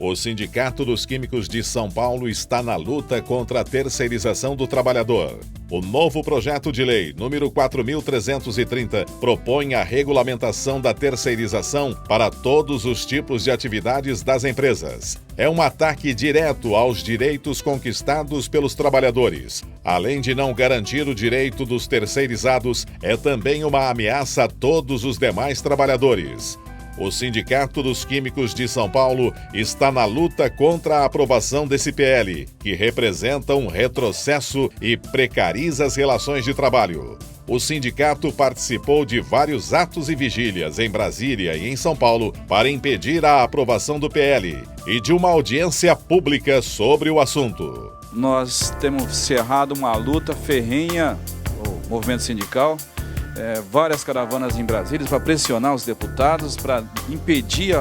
O Sindicato dos Químicos de São Paulo está na luta contra a terceirização do trabalhador. O novo projeto de lei, número 4.330, propõe a regulamentação da terceirização para todos os tipos de atividades das empresas. É um ataque direto aos direitos conquistados pelos trabalhadores. Além de não garantir o direito dos terceirizados, é também uma ameaça a todos os demais trabalhadores. O Sindicato dos Químicos de São Paulo está na luta contra a aprovação desse PL, que representa um retrocesso e precariza as relações de trabalho. O sindicato participou de vários atos e vigílias em Brasília e em São Paulo para impedir a aprovação do PL e de uma audiência pública sobre o assunto. Nós temos cerrado uma luta ferrenha, o movimento sindical, várias caravanas em Brasília para pressionar os deputados, para impedir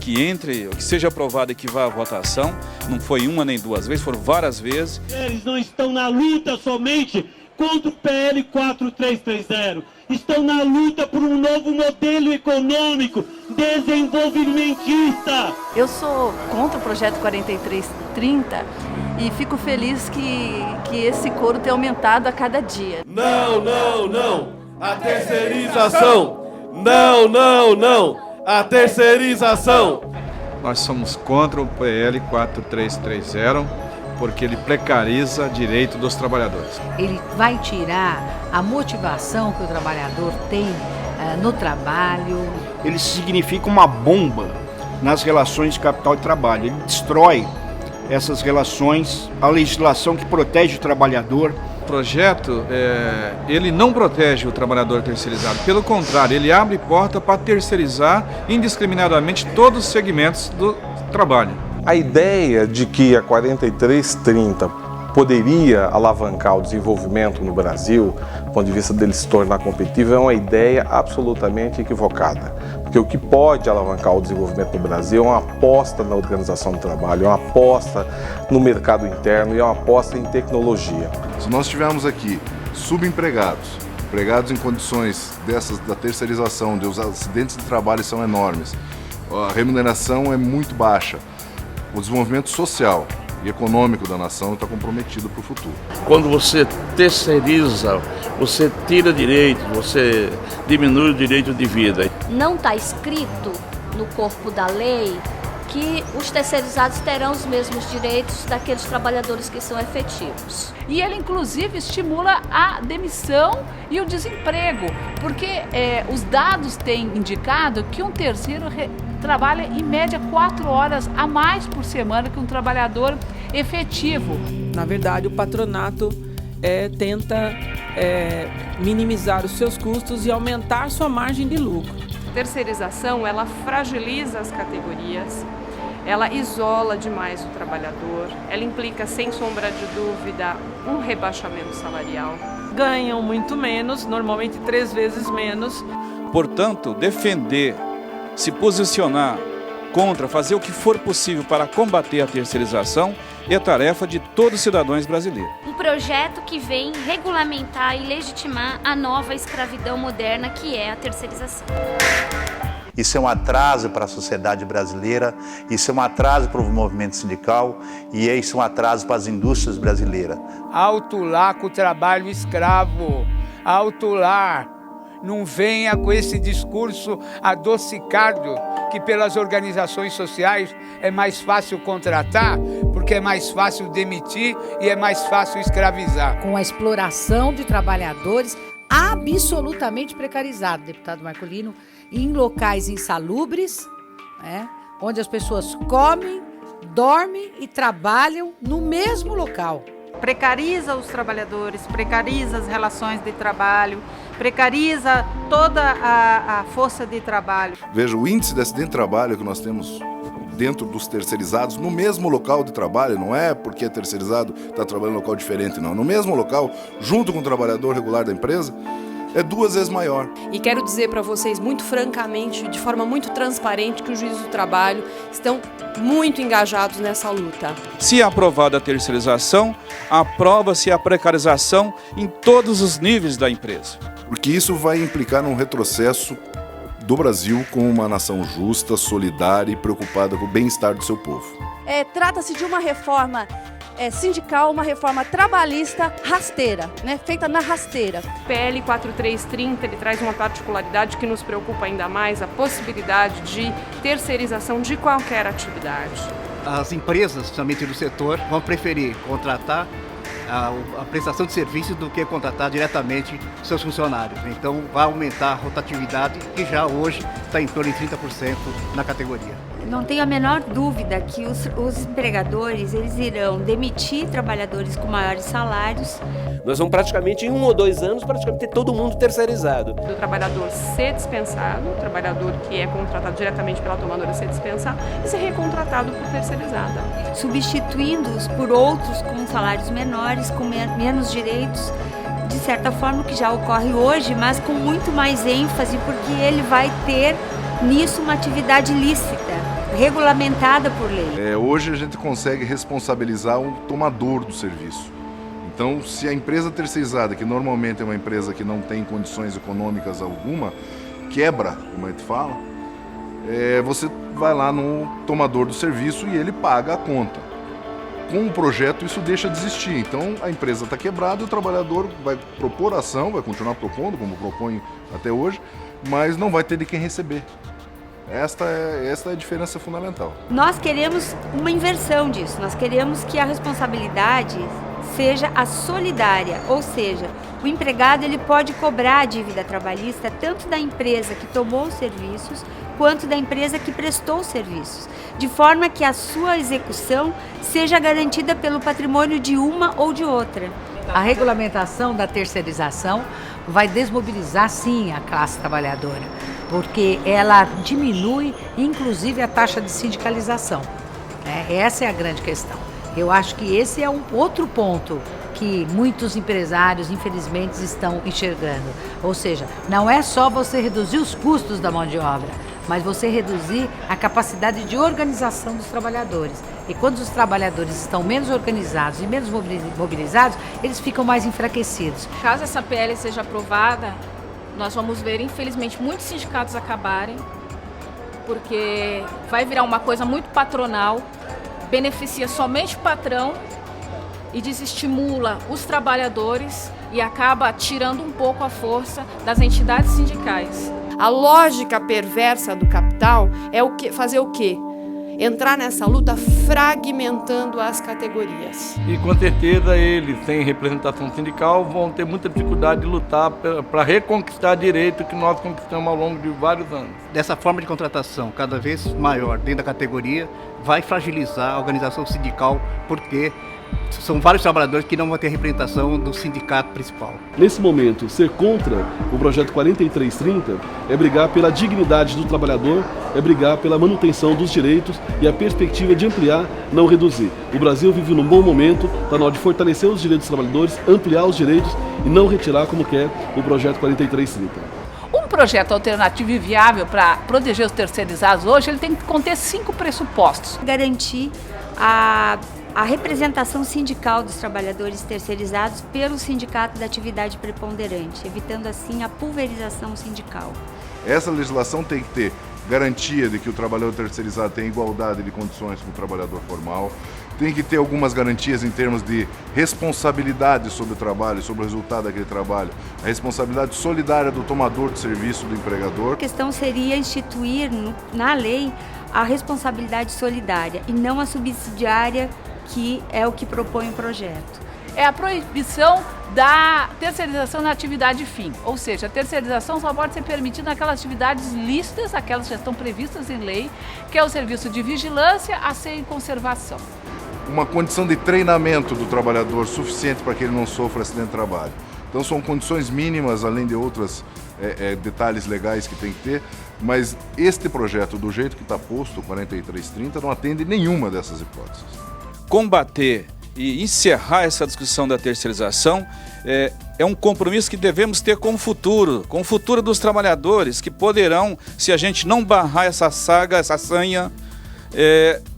que seja aprovado e que vá à votação. Não foi uma nem duas vezes, foram várias vezes. Eles não estão na luta somente contra o PL 4330, estão na luta por um novo modelo econômico desenvolvimentista. Eu sou contra o projeto 4330 e fico feliz que esse coro tenha aumentado a cada dia. Não, não, não! A terceirização! Não, não, não! A terceirização! Nós somos contra o PL 4330 porque ele precariza direito dos trabalhadores. Ele vai tirar a motivação que o trabalhador tem no trabalho. Ele significa uma bomba nas relações de capital e trabalho. Ele destrói essas relações, a legislação que protege o trabalhador. O projeto, ele não protege o trabalhador terceirizado, pelo contrário, ele abre porta para terceirizar indiscriminadamente todos os segmentos do trabalho. A ideia de que a 4330 poderia alavancar o desenvolvimento no Brasil, do ponto de vista dele se tornar competitivo, é uma ideia absolutamente equivocada. Porque o que pode alavancar o desenvolvimento no Brasil é uma aposta na organização do trabalho, é uma aposta no mercado interno e é uma aposta em tecnologia. Se nós tivermos aqui subempregados, empregados em condições dessas da terceirização, onde os acidentes de trabalho são enormes, a remuneração é muito baixa, o desenvolvimento social e econômico da nação está comprometido para o futuro. Quando você terceiriza, você tira direito, você diminui o direito de vida. Não está escrito no corpo da lei que os terceirizados terão os mesmos direitos daqueles trabalhadores que são efetivos. E ele, inclusive, estimula a demissão e o desemprego, porque os dados têm indicado que um terceiro trabalha, em média, 4 horas a mais por semana que um trabalhador efetivo. Na verdade, o patronato tenta minimizar os seus custos e aumentar sua margem de lucro. A terceirização, ela fragiliza as categorias, ela isola demais o trabalhador, ela implica, sem sombra de dúvida, um rebaixamento salarial. Ganham muito menos, normalmente 3 vezes menos. Portanto, defender, se posicionar contra, fazer o que for possível para combater a terceirização é tarefa de todos os cidadãos brasileiros. Um projeto que vem regulamentar e legitimar a nova escravidão moderna que é a terceirização. Isso é um atraso para a sociedade brasileira, isso é um atraso para o movimento sindical e isso é um atraso para as indústrias brasileiras. Alto lá com o trabalho escravo, alto lá. Não venha com esse discurso adocicado que pelas organizações sociais é mais fácil contratar, porque é mais fácil demitir e é mais fácil escravizar. Com a exploração de trabalhadores absolutamente precarizados, deputado Marcolino, em locais insalubres, onde as pessoas comem, dormem e trabalham no mesmo local. Precariza os trabalhadores, precariza as relações de trabalho, precariza toda a força de trabalho. Veja, o índice de acidente de trabalho que nós temos dentro dos terceirizados, no mesmo local de trabalho, não é porque é terceirizado, está trabalhando em local diferente, não. No mesmo local, junto com o trabalhador regular da empresa, é 2 vezes maior. E quero dizer para vocês, muito francamente, de forma muito transparente, que os juízes do trabalho estão muito engajados nessa luta. Se aprovada a terceirização, aprova-se a precarização em todos os níveis da empresa. Porque isso vai implicar num retrocesso do Brasil como uma nação justa, solidária e preocupada com o bem-estar do seu povo. Trata-se de uma reforma sindical, uma reforma trabalhista rasteira, né? Feita na rasteira. PL 4330 ele traz uma particularidade que nos preocupa ainda mais, a possibilidade de terceirização de qualquer atividade. As empresas, principalmente do setor, vão preferir contratar a prestação de serviços do que contratar diretamente seus funcionários. Então vai aumentar a rotatividade, que já hoje está em torno de 30% na categoria. Não tenho a menor dúvida que os empregadores eles irão demitir trabalhadores com maiores salários. Nós vamos praticamente, em 1 ou 2 anos, praticamente ter todo mundo terceirizado. O trabalhador ser dispensado, o trabalhador que é contratado diretamente pela tomadora ser dispensado e ser recontratado por terceirizada. Substituindo-os por outros com salários menores, com menos direitos, de certa forma, o que já ocorre hoje, mas com muito mais ênfase, porque ele vai ter nisso uma atividade lícita, regulamentada por lei. Hoje a gente consegue responsabilizar o tomador do serviço. Então, se a empresa terceirizada, que normalmente é uma empresa que não tem condições econômicas alguma, quebra, como a gente fala, você vai lá no tomador do serviço e ele paga a conta. Com o projeto isso deixa de existir. Então a empresa está quebrada e o trabalhador vai propor ação, vai continuar propondo, como propõe até hoje, mas não vai ter de quem receber. Esta é a diferença fundamental. Nós queremos uma inversão disso, nós queremos que a responsabilidade seja a solidária, ou seja, o empregado ele pode cobrar a dívida trabalhista tanto da empresa que tomou os serviços, quanto da empresa que prestou os serviços, de forma que a sua execução seja garantida pelo patrimônio de uma ou de outra. A regulamentação da terceirização vai desmobilizar, sim, a classe trabalhadora, porque ela diminui, inclusive, a taxa de sindicalização. Essa é a grande questão. Eu acho que esse é um outro ponto que muitos empresários, infelizmente, estão enxergando. Ou seja, não é só você reduzir os custos da mão de obra, mas você reduzir a capacidade de organização dos trabalhadores. E quando os trabalhadores estão menos organizados e menos mobilizados, eles ficam mais enfraquecidos. Caso essa PL seja aprovada, nós vamos ver, infelizmente, muitos sindicatos acabarem, porque vai virar uma coisa muito patronal, beneficia somente o patrão e desestimula os trabalhadores e acaba tirando um pouco a força das entidades sindicais. A lógica perversa do capital é fazer o quê? Entrar nessa luta fragmentando as categorias. E com certeza eles, sem representação sindical, vão ter muita dificuldade de lutar para reconquistar direito que nós conquistamos ao longo de vários anos. Dessa forma de contratação cada vez maior dentro da categoria, vai fragilizar a organização sindical, porque são vários trabalhadores que não vão ter representação do sindicato principal. Nesse momento, ser contra o projeto 4330 é brigar pela dignidade do trabalhador, é brigar pela manutenção dos direitos e a perspectiva de ampliar, não reduzir. O Brasil vive num bom momento, está na hora de fortalecer os direitos dos trabalhadores, ampliar os direitos e não retirar como quer o projeto 4330. Um projeto alternativo e viável para proteger os terceirizados hoje, ele tem que conter 5 pressupostos. Garantir a representação sindical dos trabalhadores terceirizados pelo sindicato da atividade preponderante, evitando assim a pulverização sindical. Essa legislação tem que ter garantia de que o trabalhador terceirizado tem igualdade de condições com o trabalhador formal, tem que ter algumas garantias em termos de responsabilidade sobre o trabalho, sobre o resultado daquele trabalho, a responsabilidade solidária do tomador de serviço, do empregador. A questão seria instituir na lei a responsabilidade solidária e não a subsidiária, que é o que propõe o projeto. É a proibição da terceirização na atividade fim, ou seja, a terceirização só pode ser permitida naquelas atividades lícitas, aquelas que já estão previstas em lei, que é o serviço de vigilância, asseio e conservação. Uma condição de treinamento do trabalhador suficiente para que ele não sofra acidente de trabalho. Então são condições mínimas, além de outros detalhes legais que tem que ter, mas este projeto, do jeito que está posto, o 4330, não atende nenhuma dessas hipóteses. Combater e encerrar essa discussão da terceirização é um compromisso que devemos ter com o futuro dos trabalhadores, que poderão, se a gente não barrar essa saga, essa sanha,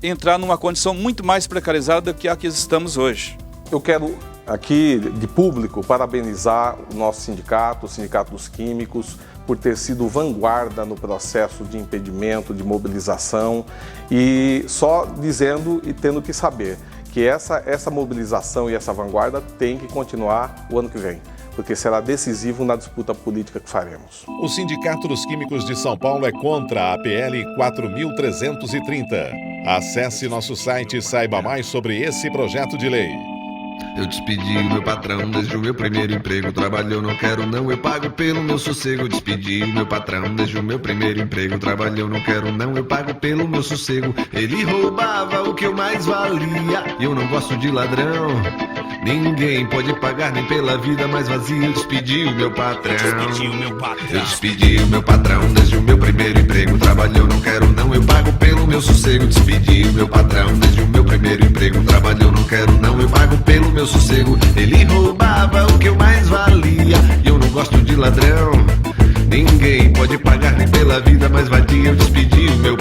entrar numa condição muito mais precarizada do que a que estamos hoje. Eu quero aqui, de público, parabenizar o nosso sindicato, o Sindicato dos Químicos, por ter sido vanguarda no processo de impedimento, de mobilização, e só dizendo e tendo que saber que essa mobilização e essa vanguarda tem que continuar o ano que vem, porque será decisivo na disputa política que faremos. O Sindicato dos Químicos de São Paulo é contra a PL 4.330. Acesse nosso site e saiba mais sobre esse projeto de lei. Eu despedi o meu patrão desde o meu primeiro emprego. Trabalhou, não quero não, eu pago pelo meu sossego. Eu despedi o meu patrão desde o meu primeiro emprego. Trabalhou, não quero não, eu pago pelo meu sossego. Ele roubava o que eu mais valia, e eu não gosto de ladrão. Ninguém pode pagar nem pela vida mais vazia. Eu despedi o meu patrão. Eu despedi o meu patrão desde o meu primeiro emprego. Trabalhou, não quero não, eu pago pelo meu sossego. Despedi o meu patrão desde o meu primeiro emprego. Trabalhou, não quero não, eu pago pelo meu sossego. Ele roubava o que eu mais valia, e eu não gosto de ladrão. Ninguém pode pagar nem pela vida mais vadia. Eu despedi o meu